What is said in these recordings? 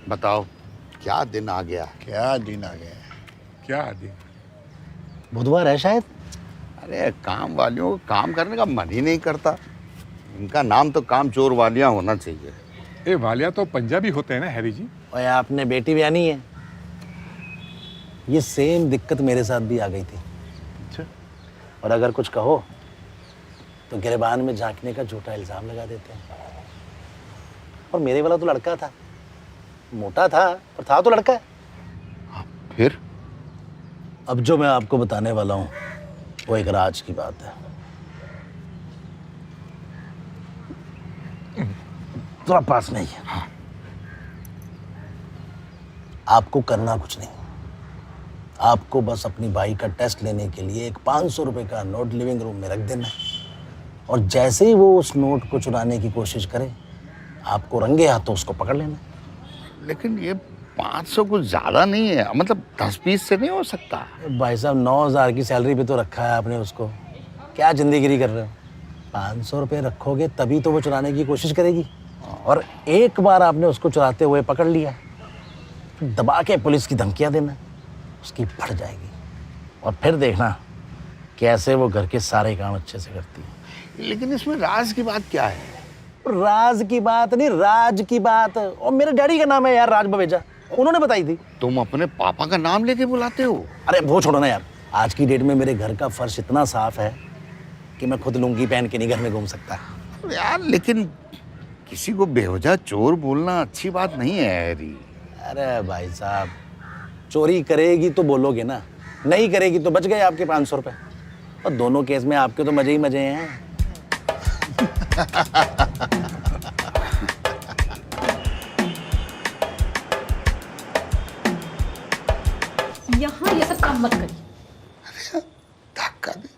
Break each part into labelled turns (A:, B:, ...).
A: बताओ क्या दिन आ गया।
B: क्या दिन आ गया।
C: क्या दिन?
B: बुधवार है शायद।
A: अरे काम वालियों को काम करने का मन ही नहीं करता। इनका नाम तो काम चोर वालियां होना चाहिए।
C: ये वालिया तो पंजाबी होते हैं ना हैरी जी?
B: और आपने बेटी ब्यानी है। ये सेम दिक्कत मेरे साथ भी आ गई थी।
C: अच्छा।
B: और अगर कुछ कहो तो गिरबान में झांकने का झूठा इल्जाम लगा देते हैं। और मेरे वाला तो लड़का था, मोटा था पर था तो लड़का है।
A: फिर
B: अब जो मैं आपको बताने वाला हूं वो एक राज की बात है। थोड़ा पास नहीं है। हाँ। आपको करना कुछ नहीं, आपको बस अपनी भाई का टेस्ट लेने के लिए एक 500 रुपए का नोट लिविंग रूम में रख देना है। और जैसे ही वो उस नोट को चुराने की कोशिश करे, आपको रंगे हाथों उसको पकड़ लेना है।
A: लेकिन ये 500 कुछ ज्यादा नहीं है, मतलब 10-20 से नहीं हो सकता।
B: भाई साहब 9,000 की सैलरी पे तो रखा है आपने उसको, क्या जिंदगी कर रहे हो। 500 रुपये रखोगे तभी तो वो चुराने की कोशिश करेगी। और एक बार आपने उसको चुराते हुए पकड़ लिया, फिर दबा के पुलिस की धमकियां देना, उसकी फट जाएगी। और फिर देखना कैसे वो घर के सारे काम अच्छे से करती है।
A: लेकिन इसमें राज की बात क्या है?
B: राज की बात नहीं, राज की बात। और मेरे डैडी का नाम है यार, राज बवेजा, उन्होंने बताई थी।
A: तुम अपने पापा का नाम लेके बुलाते हो?
B: अरे वो छोड़ो ना यार, आज की डेट में मेरे घर का फर्श इतना साफ है कि मैं खुद लुंगी पहन के नहीं घर में घूम सकता।
A: यार लेकिन किसी को बेवजह चोर बोलना अच्छी बात नहीं है हैरी।
B: अरे भाई साहब, चोरी करेगी तो बोलोगे ना, नहीं करेगी तो बच गए आपके 500 रुपए। और दोनों केस में आपके तो मजे ही मजे हैं।
D: यहाँ ये सब काम मत करिए।
A: अरे धक्का दे।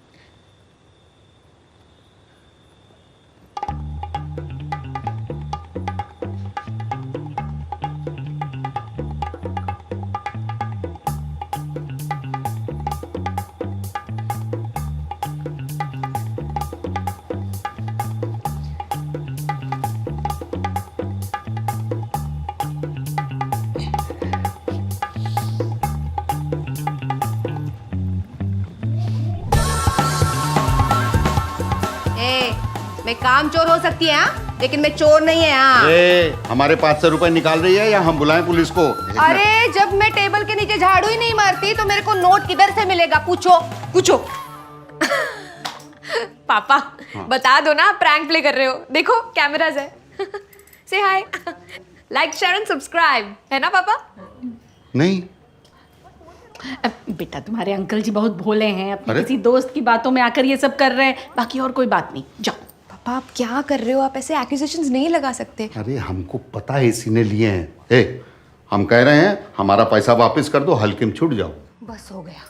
E: मैं काम चोर हो सकती है हाँ? लेकिन मैं चोर नहीं है हाँ।
A: हमारे 500 रुपए निकाल रही है या हम बुलाएं पुलिस को?
E: अरे जब मैं टेबल के नीचे झाड़ू ही नहीं मारती तो मेरे को नोट किधर से मिलेगा? पूछो पूछो। पापा हाँ। बता दो ना, प्रैंक प्ले कर रहे हो। देखो कैमरास है। से हाय, लाइक शेयर एंड सब्सक्राइब, है ना पापा?
A: नहीं
D: बेटा तुम्हारे अंकल जी बहुत भोले हैं, अपने किसी दोस्त की बातों में आकर ये सब कर रहे हैं, बाकी और कोई बात नहीं। जाओ।
E: पापा आप क्या कर रहे हो? आप ऐसे एक्यूजेशंस नहीं लगा सकते।
A: अरे हमको पता है इसी ने लिए हैं। हम कह रहे हैं हमारा पैसा वापस कर दो, हल्के में छूट जाओ।
E: बस हो गया,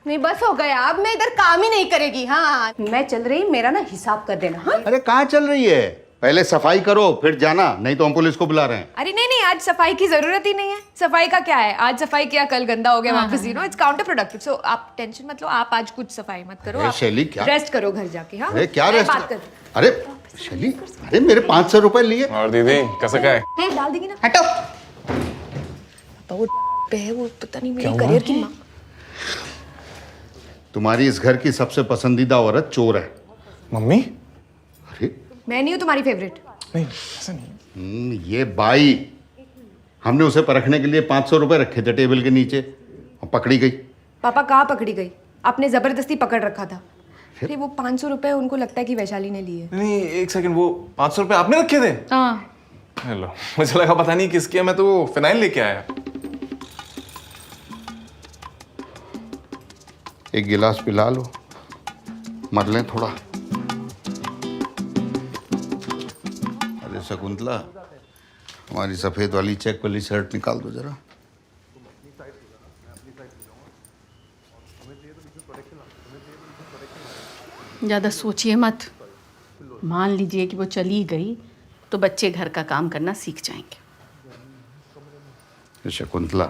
E: नहीं बस हो गया। अब मैं इधर काम ही नहीं करेगी। हाँ मैं चल रही, मेरा ना हिसाब कर देना। हाँ?
A: अरे कहाँ चल रही है? पहले सफाई करो फिर जाना, नहीं तो हम पुलिस को बुला रहे हैं।
E: अरे नहीं नहीं, आज सफाई की जरूरत ही नहीं है। सफाई का क्या है, आज सफाई किया कल गंदा हो गया वापस। You know it's counter productive. So आप टेंशन मत लो, आप आज कुछ सफाई मत करो।
A: शैली क्या
E: रेस्ट करो घर जाके। हाँ
A: अरे क्या रेस्ट?
E: बात कर।
A: अरे शैली, अरे मेरे 500 रुपए लिए।
C: और दीदी कैसे क्या है?
E: डाल देगी ना। हटो। वो पे है, वो पता नहीं मेरे करियर की माँ।
A: तुम्हारी इस घर की सबसे पसंदीदा औरत चोर है।
C: मम्मी?
A: अरे
E: मैं नहीं हूँ तुम्हारी फेवरेट।
C: नहीं ऐसा नहीं।
A: ये बाई, हमने उसे परखने के लिए 500 रुपए रखे थे टेबल के नीचे और पकड़ी गई।
E: पापा कहाँ पकड़ी गई? आपने जबरदस्ती पकड़ रखा था। अरे वो 500 रुपए उनको लगता है कि वैशाली ने लिए।
C: नहीं एक सेकंड, वो 500 रुपए आपने रखे थे?
E: हाँ।
C: हेलो, मुझे लगा पता नहीं किसकी है, मैं तो वो फिनाइल लेके आया।
A: एक गिलास पिला लो, मर लें थोड़ा। अरे शकुंतला, हमारी सफेद वाली चेक वाली शर्ट निकाल दो जरा।
D: ज्यादा सोचिए मत, मान लीजिए कि वो चली गई तो बच्चे घर का काम करना सीख जाएंगे।
A: शकुंतला,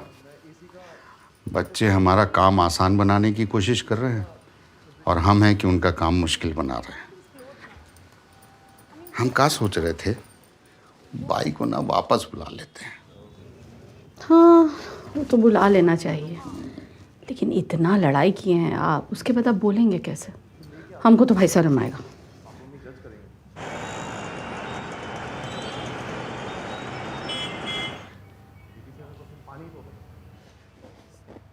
A: बच्चे हमारा काम आसान बनाने की कोशिश कर रहे हैं और हम हैं कि उनका काम मुश्किल बना रहे हैं। हम क्या सोच रहे थे, बाई को ना वापस बुला लेते हैं,
D: हाँ, वो तो बुला लेना चाहिए, लेकिन इतना लड़ाई किए हैं आप, उसके बाद आप बोलेंगे कैसे? हमको तो भाई शर्म आएगा।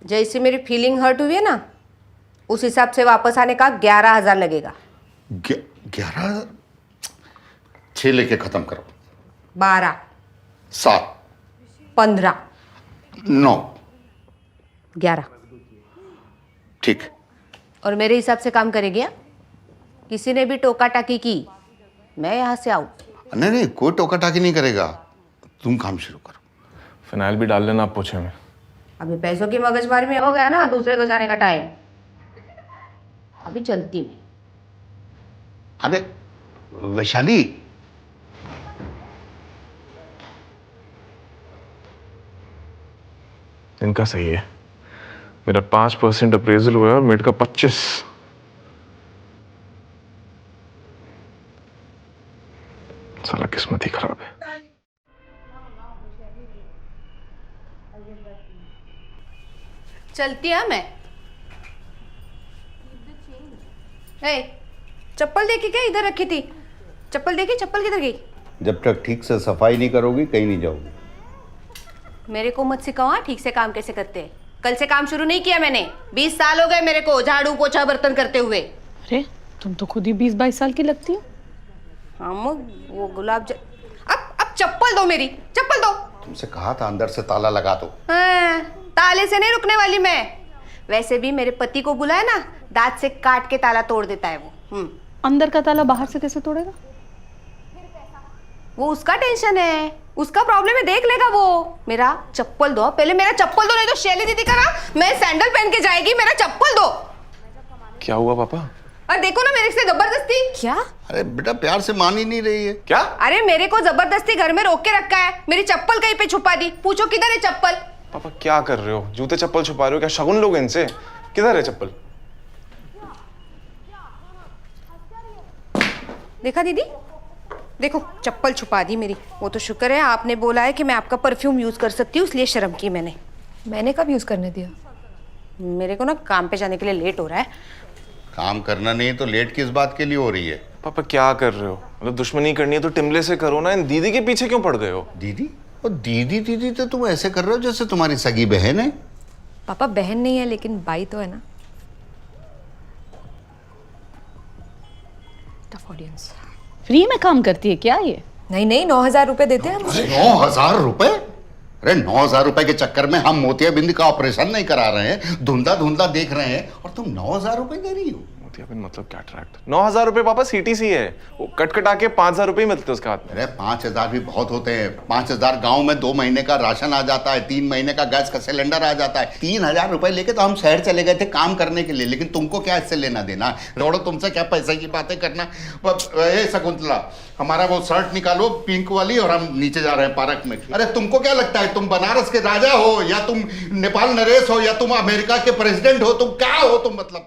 F: जैसे मेरी फीलिंग हर्ट हुई है ना, उस हिसाब से वापस आने का 11,000 लगेगा।
A: 11 6 लेके खत्म करो।
F: 12
A: 7
F: 15
A: 9
F: 11
A: ठीक।
F: और मेरे हिसाब से काम करेगी? हाँ? किसी ने भी टोका टाकी की, मैं यहाँ से आउट।
A: नहीं नहीं, कोई टोका टाकी नहीं करेगा, तुम काम शुरू करो।
C: फिनाइल भी डाल लेना आप पोछे में।
F: अभी पैसों की मगजमारी में हो गया ना दूसरे को जाने का टाइम। अभी चलती मैं।
A: अरे वैशाली,
C: इनका सही है, मेरा 5% अप्रेजल हुआ है और मेड का 25। साला किस्मत ही खराब है।
F: चलती है मैं। ए, चप्पल देखी क्या? इधर रखी थी चप्पल, देखी? चप्पल किधर गई?
A: जब तक ठीक से सफाई नहीं करोगी कहीं नहीं जाओगी।
F: मेरे को मत सिखाओ हाँ, ठीक से काम कैसे करते हैं। कल से काम शुरू नहीं किया मैंने, 20 साल हो गए मेरे को झाड़ू पोछा बर्तन करते हुए।
D: अरे तुम तो खुद ही 20-22 साल की लगती हो।
F: हम वो अब चप्पल दो, मेरी चप्पल दो।
A: तुमसे कहा था अंदर से ताला लगा दो।
F: हाँ, ताले से नहीं रुकने वाली मैं। वैसे भी मेरे पति को बुलाया ना, दांत से काट के ताला तोड़ देता है वो।
D: अंदर का ताला बाहर से कैसे तोड़ेगा?
F: वो उसका टेंशन है, उसका प्रॉब्लम है, देख लेगा वो। मेरा चप्पल दो, पहले मेरा चप्पल दो, नहीं तो शैली दीदी का ना मैं सैंडल पहन के जाएगी। मेरा चप्पल दो।
C: क्या हुआ पापा?
F: और देखो ना मेरे से जबरदस्ती। क्या?
A: अरे बेटा प्यार से मान ही नहीं रही है।
C: क्या?
F: अरे मेरे को जबरदस्ती घर में रोक के रखा है। मेरी चप्पल कहीं पे छुपा दी, पूछो किधर है चप्पल?
C: पापा क्या कर रहे हो? जूते चप्पल छुपा रहे हो क्या? शगुन लोगे इनसे? किधर है चप्पल?
F: देखा दीदी, देखो चप्पल छुपा दी मेरी। वो तो शुक्र है आपने बोला है कि मैं आपका परफ्यूम यूज कर सकती हूँ, इसलिए शर्म की मैंने।
E: मैंने कब यूज करने दिया?
F: मेरे को ना काम पे जाने के लिए लेट हो रहा है।
A: काम करना नहीं तो लेट किस बात के लिए हो रही है?
C: पापा क्या कर रहे हो? मतलब दुश्मनी करनी है तो टिमले से करो ना, इन दीदी के पीछे क्यों पड़ गए हो?
A: दीदी? और दीदी दीदी तो तुम ऐसे कर रहे हो जैसे तुम्हारी सगी बहन है।
E: पापा बहन नहीं है लेकिन भाई तो है ना। Tough audience.
D: फ्री में काम करती है क्या ये?
E: नहीं 9,000 रुपए देते हैं हम।
A: 9,000 रुपए? अरे 9,000 रुपए के चक्कर में हम मोतियाबिंद का ऑपरेशन नहीं करा रहे हैं, धुंधला धुंधला देख रहे हैं, और तुम 9,000 रुपए दे रही हो?
C: मोतियाबिंद मतलब कैटरैक्ट। 9,000 रुपए पापा सीटीसी है, वो कट कटा के 5,000 रुपए ही मिलते उसके हाथ में।
A: अरे 5,000 भी बहुत होते हैं। 5,000 गांव में 2 महीने का राशन आ जाता है, 3 महीने का गैस का सिलेंडर आ जाता है। 3,000 रुपए लेके तो हम शहर चले गए थे काम करने के लिए, लेकिन तुमको क्या इससे लेना देना? रोड़ो, तुमसे क्या पैसे की बातें करना। ए शकुंतला, हमारा वो शर्ट निकालो पिंक वाली, और हम नीचे जा रहे हैं पार्क में। अरे तुमको क्या लगता है तुम बनारस के राजा हो, या तुम नेपाल नरेश हो, या तुम अमेरिका के प्रेसिडेंट हो? तुम क्या हो तुम? मतलब